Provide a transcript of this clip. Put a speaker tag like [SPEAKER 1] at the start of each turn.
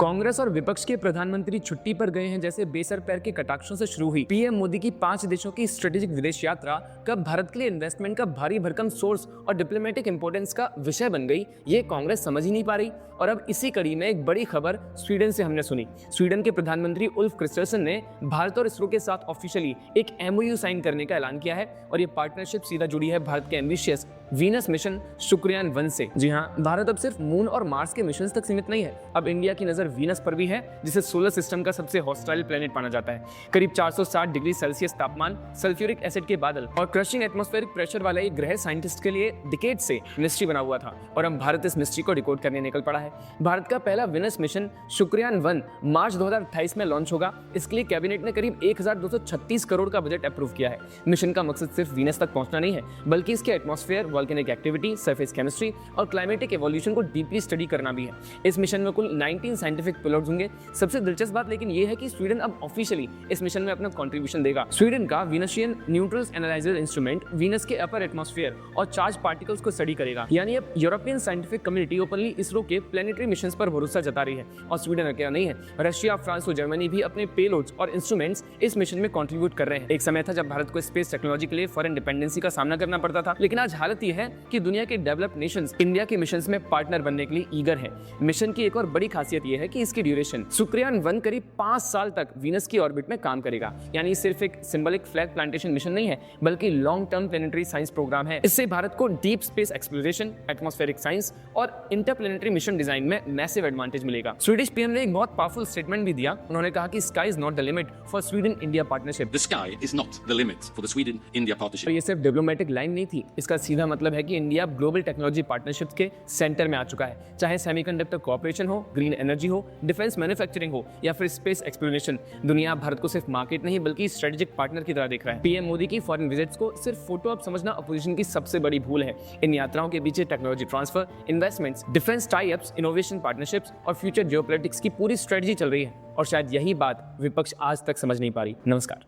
[SPEAKER 1] कांग्रेस और विपक्ष के प्रधानमंत्री छुट्टी पर गए हैं जैसे बेसर पैर के कटाक्षों से शुरू हुई पीएम मोदी की 5 देशों की स्ट्रेटेजिक विदेश यात्रा कब भारत के लिए इन्वेस्टमेंट का भारी भरकम सोर्स और डिप्लोमेटिक इंपोर्टेंस का विषय बन गई, ये कांग्रेस समझ ही नहीं पा रही। और अब इसी कड़ी में एक बड़ी खबर स्वीडन से हमने सुनी। स्वीडन के प्रधानमंत्री उल्फ क्रिस्टरसन ने भारत और इसरो के साथ ऑफिशियली एक एमओयू साइन करने का ऐलान किया है और ये पार्टनरशिप सीधा जुड़ी है भारत के एम्बिशियस वीनस मिशन शुक्रयान 1 से। जी हाँ, भारत अब सिर्फ मून और मार्स के मिशन तक सीमित नहीं है, अब इंडिया की नजर वीनस पर भी है, जिसे सोलर सिस्टम का सबसे हॉस्टाइल प्लेनेट माना जाता है। करीब 460 डिग्री सेल्सियस तापमान, सल्फ्यूरिक एसिड के बादल और क्रशिंग एटमॉस्फेरिक प्रेशर वाला एक ग्रह साइंटिस्ट के लिए डिकेड से मिस्ट्री बना हुआ था और अब भारत इस मिस्ट्री को डिकोड करने निकल पड़ा है। भारत का पहला वीनस मिशन शुक्रयान 1 मार्च 2028 में लॉन्च होगा। इसके लिए कैबिनेट ने करीब 1236 करोड़ का बजट अप्रूव किया है। मिशन का मकसद सिर्फ वीनस तक पहुंचना नहीं है, बल्कि इसके atmosphere, volcanic activity, surface chemistry और क्लाइमेटिक एवोल्यूशन को डीपली स्टडी करना भी है। इस मिशन में कुल 19 साइंटिफिक पिलर्स होंगे। सबसे दिलचस्प बात लेकिन ये है कि स्वीडन अब ऑफिशियली इस मिशन में अपना कंट्रीब्यूशन देगा। स्वीडन का वीनशियन न्यूट्रल्स एनालाइजर इंस्ट्रूमेंट वीनस के अपर एटमॉस्फेयर और चार्ज पार्टिकल्स को स्टडी करेगा। यानी अब European scientific community openly ISRO के प्लेनेटरी मिशंस पर भरोसा जता रही है और स्वीडन अकेला नहीं है। रशिया, फ्रांस और जर्मनी भी अपने पेलोड्स और इंस्ट्रूमेंट्स इस मिशन में कंट्रीब्यूट कर रहे हैं। एक समय था जब भारत को स्पेस टेक्नोलॉजी के लिए फॉरेन डिपेंडेंसी का सामना करना पड़ता था, लेकिन आज हालत यह है कि दुनिया के डेवलप्ड नेशंस इंडिया के मिशंस में पार्टनर बनने के लिए ईगर है। मिशन की एक और बड़ी खासियत यह है कि इसकी ड्यूरेशन शुक्रयान 1 करीब 5 साल तक वीनस की ऑर्बिट में काम करेगा। यानी सिर्फ एक सिंबॉलिक फ्लैग प्लांटेशन मिशन नहीं है, बल्कि long term planetary science programme है। इससे भारत को deep space exploration, atmospheric science और इंटरप्लेनेटरी मिशन डिजाइन में मैसिव एडवांटेज मिलेगा। स्वीडिश पीएम ने एक बहुत पावरफुल स्टेटमेंट भी दिया। उन्होंने कहा कि sky is not the limit for Sweden India partnership.
[SPEAKER 2] The sky is not the limit for the Sweden-India partnership.
[SPEAKER 1] तो ये सिर्फ डिप्लोमेटिक लाइन नहीं थी, इसका सीधा मतलब है कि इंडिया ग्लोबल टेक्नोलॉजी पार्टनरशिप्स के सेंटर में आ चुका है। चाहे सेमीकंडक्टर कोऑपरेशन हो, ग्रीन एनर्जी हो, डिफेंस मैन्युफैक्चरिंग हो या फिर स्पेस एक्सप्लोरेशन, दुनिया भारत को सिर्फ मार्केट नहीं बल्कि स्ट्रेटेजिक पार्टनर की तरह देख रहा है। पीएम मोदी की फॉरेन विजिट्स को सिर्फ फोटो ऑप समझना अपोजिशन की सबसे बड़ी भूल है। इन यात्राओं के पीछे technology transfer, investments, defence tie ups, innovation partnerships और फ्यूचर जियोपॉलिटिक्स की पूरी स्ट्रेटजी चल रही है और शायद यही बात विपक्ष आज तक समझ नहीं पा रही। नमस्कार।